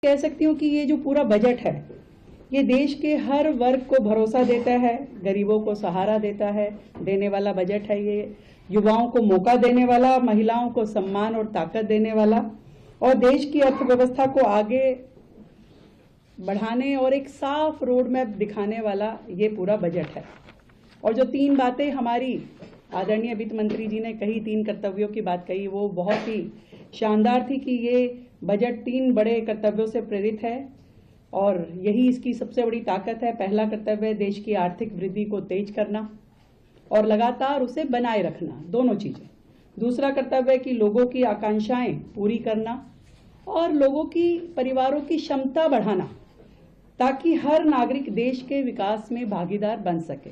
कह सकती हूँ कि ये जो पूरा बजट है ये देश के हर वर्ग को भरोसा देता है, गरीबों को सहारा देने वाला बजट है। ये युवाओं को मौका देने वाला, महिलाओं को सम्मान और ताकत देने वाला और देश की अर्थव्यवस्था को आगे बढ़ाने और एक साफ रोड मैप दिखाने वाला ये पूरा बजट है। और जो तीन बातें हमारी आदरणीय वित्त मंत्री जी ने कही, तीन कर्तव्यों की बात कही, वो बहुत ही शानदार थी कि ये बजट तीन बड़े कर्तव्यों से प्रेरित है और यही इसकी सबसे बड़ी ताकत है। पहला कर्तव्य है देश की आर्थिक वृद्धि को तेज करना और लगातार उसे बनाए रखना, दोनों चीजें। दूसरा कर्तव्य है कि लोगों की आकांक्षाएं पूरी करना और लोगों की परिवारों की क्षमता बढ़ाना ताकि हर नागरिक देश के विकास में भागीदार बन सके।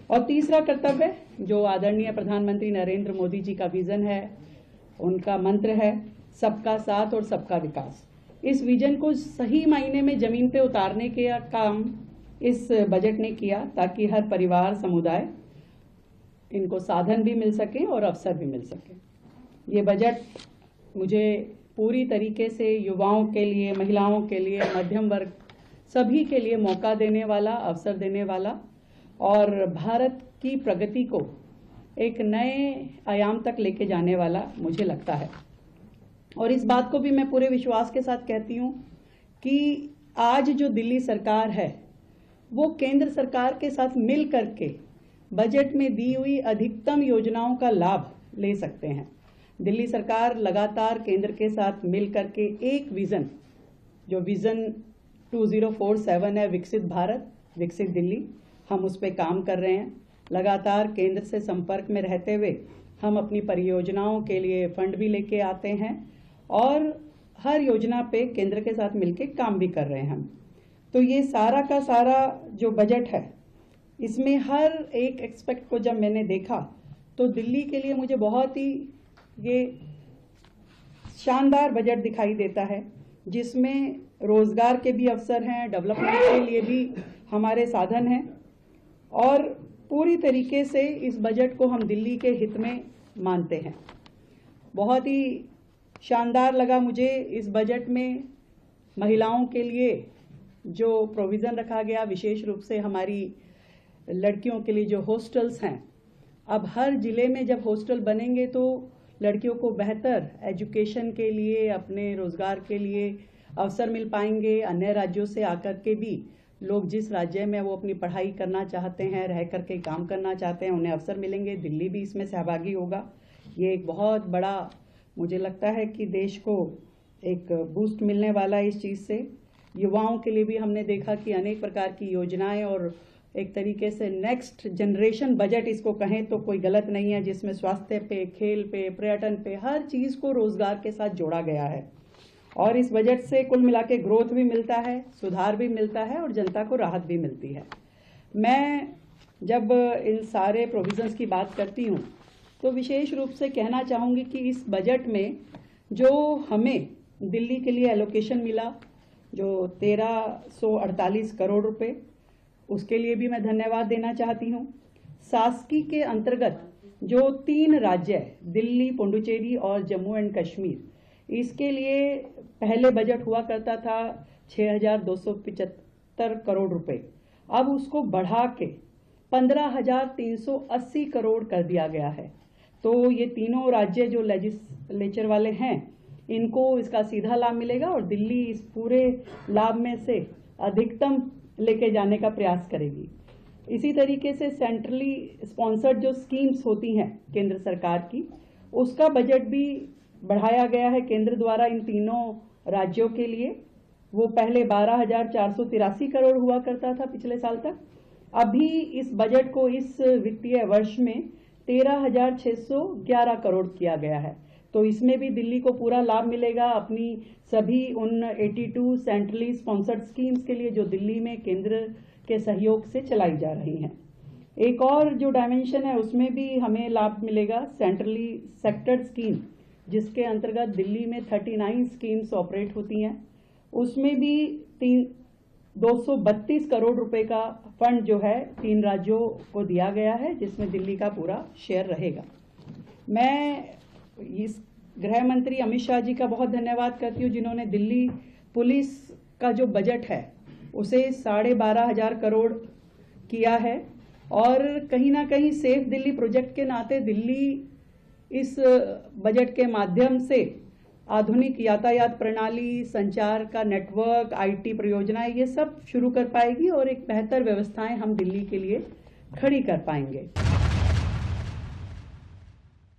और तीसरा कर्तव्य जो आदरणीय प्रधानमंत्री नरेंद्र मोदी जी का विजन है, उनका मंत्र है सबका साथ और सबका विकास। इस विजन को सही मायने में जमीन पे उतारने के काम इस बजट ने किया ताकि हर परिवार, समुदाय इनको साधन भी मिल सके और अवसर भी मिल सके। ये बजट मुझे पूरी तरीके से युवाओं के लिए, महिलाओं के लिए, मध्यम वर्ग सभी के लिए मौका देने वाला, अवसर देने वाला और भारत की प्रगति को एक नए आयाम तक लेके जाने वाला मुझे लगता है। और इस बात को भी मैं पूरे विश्वास के साथ कहती हूँ कि आज जो दिल्ली सरकार है वो केंद्र सरकार के साथ मिल करके बजट में दी हुई अधिकतम योजनाओं का लाभ ले सकते हैं। दिल्ली सरकार लगातार केंद्र के साथ मिल करके एक विजन, जो विजन 2047 है, विकसित भारत विकसित दिल्ली, हम उस पर काम कर रहे हैं। लगातार केंद्र से संपर्क में रहते हुए हम अपनी परियोजनाओं के लिए फंड भी लेके आते हैं और हर योजना पे केंद्र के साथ मिलके काम भी कर रहे हैं हम। तो ये सारा का सारा जो बजट है, इसमें हर एक एक्सपेक्ट को जब मैंने देखा तो दिल्ली के लिए मुझे बहुत ही ये शानदार बजट दिखाई देता है, जिसमें रोजगार के भी अवसर हैं, डेवलपमेंट के लिए भी हमारे साधन हैं और पूरी तरीके से इस बजट को हम दिल्ली के हित में मानते हैं। बहुत ही शानदार लगा मुझे इस बजट में महिलाओं के लिए जो प्रोविज़न रखा गया, विशेष रूप से हमारी लड़कियों के लिए जो हॉस्टल्स हैं। अब हर जिले में जब हॉस्टल बनेंगे तो लड़कियों को बेहतर एजुकेशन के लिए, अपने रोजगार के लिए अवसर मिल पाएंगे। अन्य राज्यों से आकर के भी लोग जिस राज्य में वो अपनी पढ़ाई करना चाहते हैं, रह करके काम करना चाहते हैं, उन्हें अवसर मिलेंगे। दिल्ली भी इसमें सहभागी होगा। ये एक बहुत बड़ा, मुझे लगता है कि देश को एक बूस्ट मिलने वाला है इस चीज़ से। युवाओं के लिए भी हमने देखा कि अनेक प्रकार की योजनाएं और एक तरीके से नेक्स्ट जनरेशन बजट इसको कहें तो कोई गलत नहीं है, जिसमें स्वास्थ्य पे, खेल पे, पर्यटन पे, हर चीज़ को रोजगार के साथ जोड़ा गया है। और इस बजट से कुल मिला के ग्रोथ भी मिलता है, सुधार भी मिलता है और जनता को राहत भी मिलती है। मैं जब इन सारे प्रोविजंस की बात करती हूँ तो विशेष रूप से कहना चाहूँगी कि इस बजट में जो हमें दिल्ली के लिए एलोकेशन मिला, जो 1348 करोड़ रुपए, उसके लिए भी मैं धन्यवाद देना चाहती हूँ। शासकी के अंतर्गत जो 3 राज्य है, दिल्ली, पुडुचेरी और जम्मू एंड कश्मीर, इसके लिए पहले बजट हुआ करता था 6275 करोड़ रुपए, अब उसको बढ़ा के 15380 करोड़ कर दिया गया है। तो ये तीनों राज्य जो लेजिस्लेचर वाले हैं, इनको इसका सीधा लाभ मिलेगा और दिल्ली इस पूरे लाभ में से अधिकतम लेके जाने का प्रयास करेगी। इसी तरीके से सेंट्रली स्पॉन्सर्ड जो स्कीम्स होती हैं केंद्र सरकार की, उसका बजट भी बढ़ाया गया है केंद्र द्वारा इन तीनों राज्यों के लिए। वो पहले 12,483 करोड़ हुआ करता था पिछले साल तक, अभी इस बजट को इस वित्तीय वर्ष में 13,611 करोड़ किया गया है। तो इसमें भी दिल्ली को पूरा लाभ मिलेगा अपनी सभी उन 82 सेंट्रली स्पॉन्सर्ड स्कीम्स के लिए जो दिल्ली में केंद्र के सहयोग से चलाई जा रही हैं। एक और जो डायमेंशन है उसमें भी हमें लाभ मिलेगा, सेंट्रली सेक्टर्ड स्कीम, जिसके अंतर्गत दिल्ली में 39 स्कीम्स ऑपरेट होती हैं। उसमें भी 232 करोड़ रुपए का फंड जो है 3 राज्यों को दिया गया है, जिसमें दिल्ली का पूरा शेयर रहेगा। मैं इस गृह मंत्री अमित शाह जी का बहुत धन्यवाद करती हूँ, जिन्होंने दिल्ली पुलिस का जो बजट है उसे 12,500 करोड़ किया है और कहीं ना कहीं सेफ दिल्ली प्रोजेक्ट के नाते दिल्ली इस बजट के माध्यम से आधुनिक यातायात प्रणाली, संचार का नेटवर्क, आईटी परियोजनाएं, ये सब शुरू कर पाएगी और एक बेहतर व्यवस्थाएं हम दिल्ली के लिए खड़ी कर पाएंगे।